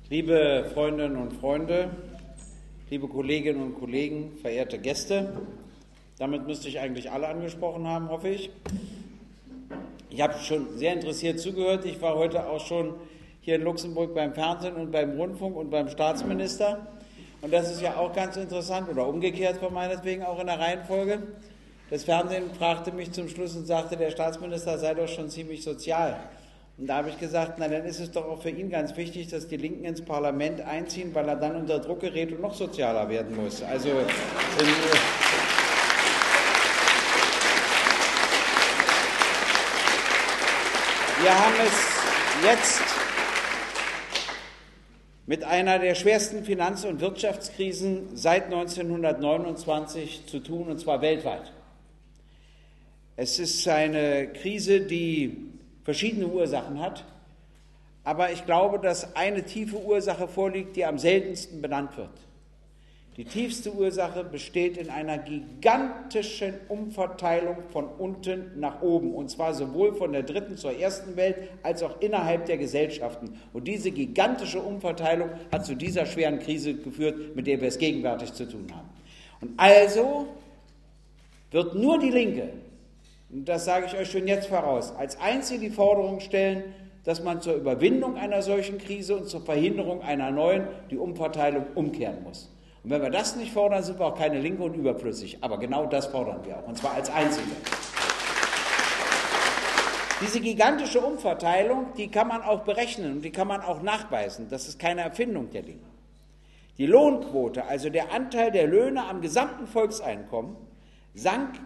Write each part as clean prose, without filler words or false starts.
Liebe Freundinnen und Freunde, liebe Kolleginnen und Kollegen, verehrte Gäste, damit müsste ich eigentlich alle angesprochen haben, hoffe ich. Ich habe schon sehr interessiert zugehört. Ich war heute auch schon hier in Luxemburg beim Fernsehen und beim Rundfunk und beim Staatsminister. Und das ist ja auch ganz interessant, oder umgekehrt von meinetwegen auch in der Reihenfolge. Das Fernsehen fragte mich zum Schluss und sagte, der Staatsminister sei doch schon ziemlich sozial. Und da habe ich gesagt, na dann ist es doch auch für ihn ganz wichtig, dass die Linken ins Parlament einziehen, weil er dann unter Druck gerät und noch sozialer werden muss. Also wir haben es jetzt mit einer der schwersten Finanz- und Wirtschaftskrisen seit 1929 zu tun, und zwar weltweit. Es ist eine Krise, die verschiedene Ursachen hat, aber ich glaube, dass eine tiefe Ursache vorliegt, die am seltensten benannt wird. Die tiefste Ursache besteht in einer gigantischen Umverteilung von unten nach oben, und zwar sowohl von der dritten zur ersten Welt als auch innerhalb der Gesellschaften. Und diese gigantische Umverteilung hat zu dieser schweren Krise geführt, mit der wir es gegenwärtig zu tun haben. Und also wird nur die Linke, und das sage ich euch schon jetzt voraus, als einzige die Forderung stellen, dass man zur Überwindung einer solchen Krise und zur Verhinderung einer neuen die Umverteilung umkehren muss. Und wenn wir das nicht fordern, sind wir auch keine Linke und überflüssig. Aber genau das fordern wir auch, und zwar als Einzige. Diese gigantische Umverteilung, die kann man auch berechnen und die kann man auch nachweisen. Das ist keine Erfindung der Linken. Die Lohnquote, also der Anteil der Löhne am gesamten Volkseinkommen, sank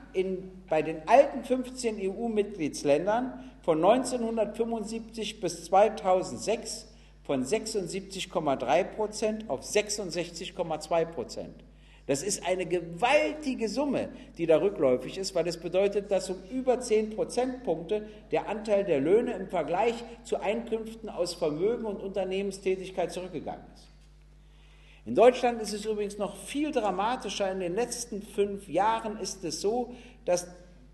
bei den alten 15 EU-Mitgliedsländern von 1975 bis 2006 von 76,3% auf 66,2%. Das ist eine gewaltige Summe, die da rückläufig ist, weil es bedeutet, dass um über 10 Prozentpunkte der Anteil der Löhne im Vergleich zu Einkünften aus Vermögen und Unternehmenstätigkeit zurückgegangen ist. In Deutschland ist es übrigens noch viel dramatischer. In den letzten 5 Jahren ist es so, dass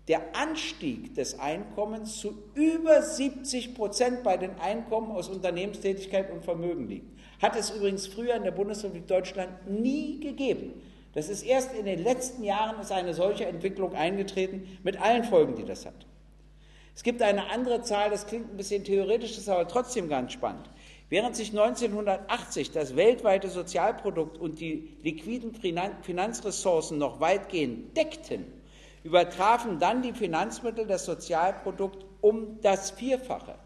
der Anstieg des Einkommens zu über 70% bei den Einkommen aus Unternehmenstätigkeit und Vermögen liegt. Hat es übrigens früher in der Bundesrepublik Deutschland nie gegeben. Das ist erst in den letzten Jahren ist eine solche Entwicklung eingetreten, mit allen Folgen, die das hat. Es gibt eine andere Zahl, das klingt ein bisschen theoretisch, ist aber trotzdem ganz spannend. Während sich 1980 das weltweite Sozialprodukt und die liquiden Finanzressourcen noch weitgehend deckten, übertrafen dann die Finanzmittel das Sozialprodukt um das Vierfache.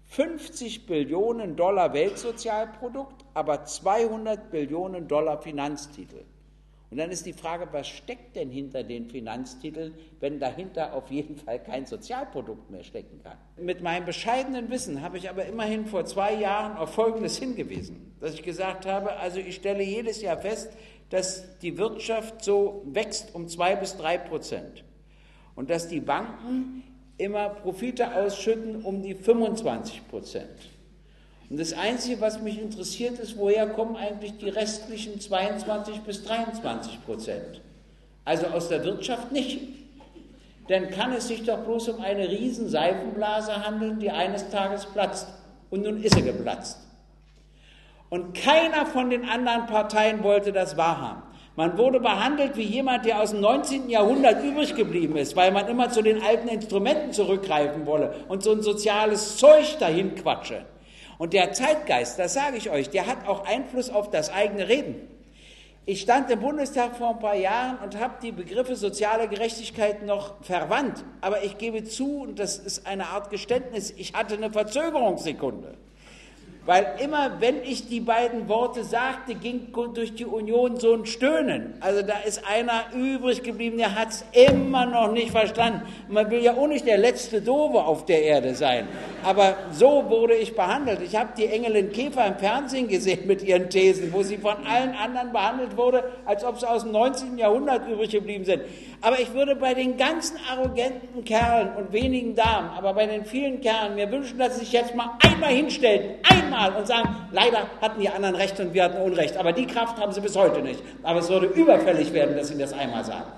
50 Billionen Dollar Weltsozialprodukt, aber 200 Billionen Dollar Finanztitel. Und dann ist die Frage, was steckt denn hinter den Finanztiteln, wenn dahinter auf jeden Fall kein Sozialprodukt mehr stecken kann? Mit meinem bescheidenen Wissen habe ich aber immerhin vor 2 Jahren auf Folgendes hingewiesen, dass ich gesagt habe, also ich stelle jedes Jahr fest, dass die Wirtschaft so wächst um 2 bis 3% und dass die Banken immer Profite ausschütten um die 25%. Und das Einzige, was mich interessiert, ist, woher kommen eigentlich die restlichen 22 bis 23%? Also aus der Wirtschaft nicht. Denn kann es sich doch bloß um eine riesen Seifenblase handeln, die eines Tages platzt. Und nun ist sie geplatzt. Und keiner von den anderen Parteien wollte das wahrhaben. Man wurde behandelt wie jemand, der aus dem 19. Jahrhundert übrig geblieben ist, weil man immer zu den alten Instrumenten zurückgreifen wolle und so ein soziales Zeug dahin quatsche. Und der Zeitgeist, das sage ich euch, der hat auch Einfluss auf das eigene Reden. Ich stand im Bundestag vor ein paar Jahren und habe die Begriffe soziale Gerechtigkeit noch verwandt. Aber ich gebe zu, und das ist eine Art Geständnis, ich hatte eine Verzögerungssekunde. Weil immer, wenn ich die beiden Worte sagte, ging durch die Union so ein Stöhnen. Also da ist einer übrig geblieben, der hat es immer noch nicht verstanden. Man will ja auch nicht der letzte Doofe auf der Erde sein. Aber so wurde ich behandelt. Ich habe die Engelin Käfer im Fernsehen gesehen mit ihren Thesen, wo sie von allen anderen behandelt wurde, als ob sie aus dem 19. Jahrhundert übrig geblieben sind. Aber ich würde bei den ganzen arroganten Kerlen und wenigen Damen, aber bei den vielen Kerlen mir wünschen, dass sie sich jetzt mal einmal hinstellen, einmal, und sagen, leider hatten die anderen Recht und wir hatten Unrecht. Aber die Kraft haben sie bis heute nicht. Aber es würde überfällig werden, dass sie das einmal sagen.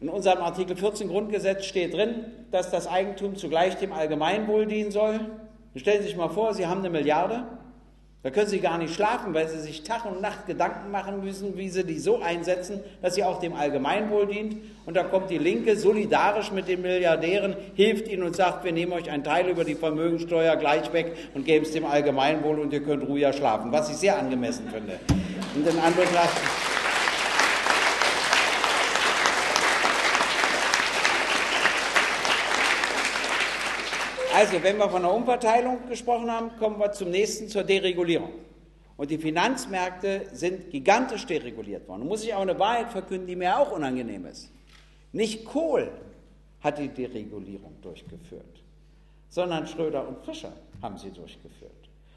In unserem Artikel 14 Grundgesetz steht drin, dass das Eigentum zugleich dem Allgemeinwohl dienen soll. Stellen Sie sich mal vor, Sie haben 1 Milliarde Da können Sie gar nicht schlafen, weil Sie sich Tag und Nacht Gedanken machen müssen, wie Sie die so einsetzen, dass sie auch dem Allgemeinwohl dient. Und da kommt die Linke solidarisch mit den Milliardären, hilft ihnen und sagt, wir nehmen euch einen Teil über die Vermögensteuer gleich weg und geben es dem Allgemeinwohl und ihr könnt ruhiger schlafen, was ich sehr angemessen finde. Und in Anbetracht... Also, wenn wir von der Umverteilung gesprochen haben, kommen wir zum nächsten, zur Deregulierung. Und die Finanzmärkte sind gigantisch dereguliert worden. Da muss ich auch eine Wahrheit verkünden, die mir auch unangenehm ist. Nicht Kohl hat die Deregulierung durchgeführt, sondern Schröder und Fischer haben sie durchgeführt.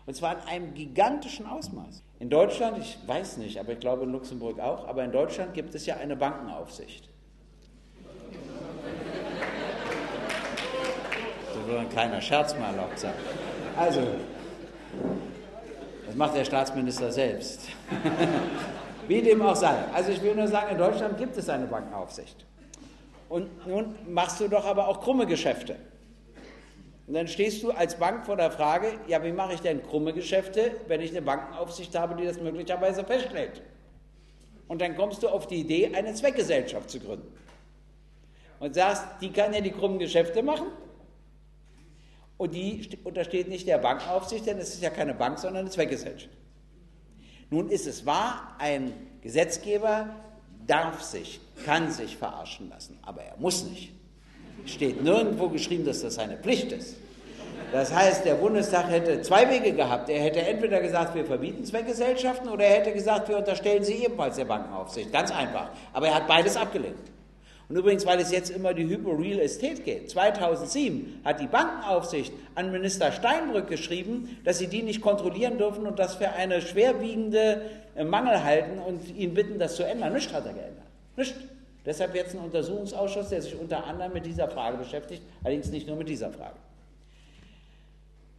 Und zwar in einem gigantischen Ausmaß. In Deutschland, ich weiß nicht, aber ich glaube in Luxemburg auch, aber in Deutschland gibt es ja eine Bankenaufsicht. Soll ein kleiner Scherz mal erlaubt sein. Also, das macht der Staatsminister selbst. Wie dem auch sei. Also ich will nur sagen, in Deutschland gibt es eine Bankenaufsicht. Und nun machst du doch aber auch krumme Geschäfte. Und dann stehst du als Bank vor der Frage, ja, wie mache ich denn krumme Geschäfte, wenn ich eine Bankenaufsicht habe, die das möglicherweise feststellt? Und dann kommst du auf die Idee, eine Zweckgesellschaft zu gründen. Und sagst, die kann ja die krummen Geschäfte machen. Und die untersteht nicht der Bankenaufsicht, denn es ist ja keine Bank, sondern eine Zweckgesellschaft. Nun ist es wahr, ein Gesetzgeber kann sich verarschen lassen, aber er muss nicht. Es steht nirgendwo geschrieben, dass das seine Pflicht ist. Das heißt, der Bundestag hätte zwei Wege gehabt. Er hätte entweder gesagt, wir verbieten Zweckgesellschaften, oder er hätte gesagt, wir unterstellen sie ebenfalls der Bankenaufsicht. Ganz einfach. Aber er hat beides abgelehnt. Und übrigens, weil es jetzt immer die Hypo Real Estate geht, 2007 hat die Bankenaufsicht an Minister Steinbrück geschrieben, dass sie die nicht kontrollieren dürfen und das für eine schwerwiegende Mangel halten und ihn bitten, das zu ändern. Nichts hat er geändert. Nichts. Deshalb jetzt ein Untersuchungsausschuss, der sich unter anderem mit dieser Frage beschäftigt, allerdings nicht nur mit dieser Frage.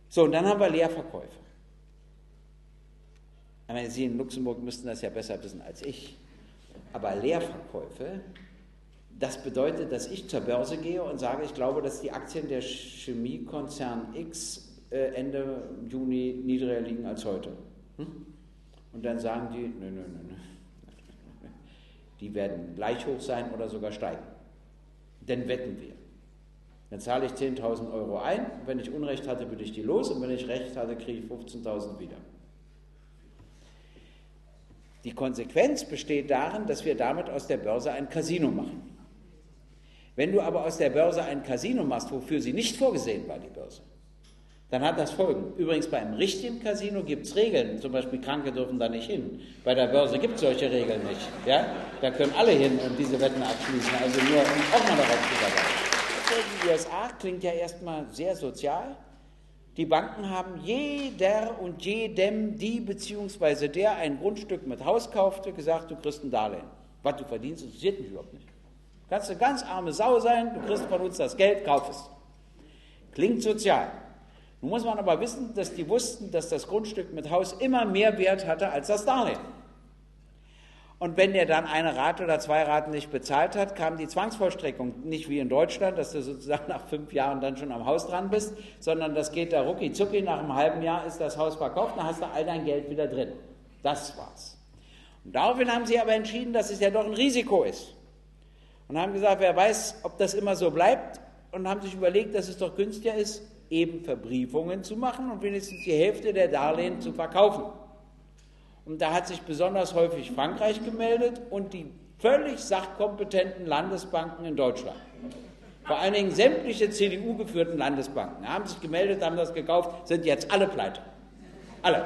So, und dann haben wir Leerverkäufe. Ich meine, Sie in Luxemburg müssten das ja besser wissen als ich. Aber Leerverkäufe, das bedeutet, dass ich zur Börse gehe und sage, ich glaube, dass die Aktien der Chemiekonzern X Ende Juni niedriger liegen als heute. Und dann sagen die, nö. Die werden gleich hoch sein oder sogar steigen. Dann wetten wir. Dann zahle ich 10.000 Euro ein, wenn ich Unrecht hatte, bin ich die los und wenn ich Recht hatte, kriege ich 15.000 wieder. Die Konsequenz besteht darin, dass wir damit aus der Börse ein Casino machen. Wenn du aber aus der Börse ein Casino machst, wofür sie nicht vorgesehen war, die Börse, dann hat das Folgen. Übrigens, bei einem richtigen Casino gibt es Regeln, zum Beispiel Kranke dürfen da nicht hin. Bei der Börse gibt es solche Regeln nicht. Ja? Da können alle hin und diese Wetten abschließen, also nur um auch mal darauf zu verweisen. Die USA klingt ja erstmal sehr sozial. Die Banken haben jeder und jedem, die bzw. der ein Grundstück mit Haus kaufte, gesagt, du kriegst ein Darlehen. Was du verdienst, interessiert mich überhaupt nicht. Du kannst eine ganz arme Sau sein, du kriegst von uns das Geld, kauf es. Klingt sozial. Nun muss man aber wissen, dass die wussten, dass das Grundstück mit Haus immer mehr Wert hatte als das Darlehen. Und wenn der dann eine Rate oder zwei Raten nicht bezahlt hat, kam die Zwangsvollstreckung nicht wie in Deutschland, dass du sozusagen nach 5 Jahren dann schon am Haus dran bist, sondern das geht da rucki zucki, nach einem halben Jahr ist das Haus verkauft, dann hast du all dein Geld wieder drin. Das war's. Und daraufhin haben sie aber entschieden, dass es ja doch ein Risiko ist. Und haben gesagt, wer weiß, ob das immer so bleibt, und haben sich überlegt, dass es doch günstiger ist, eben Verbriefungen zu machen und wenigstens die Hälfte der Darlehen zu verkaufen. Und da hat sich besonders häufig Frankreich gemeldet und die völlig sachkompetenten Landesbanken in Deutschland. Vor allen Dingen sämtliche CDU-geführten Landesbanken haben sich gemeldet, haben das gekauft, sind jetzt alle pleite. Alle.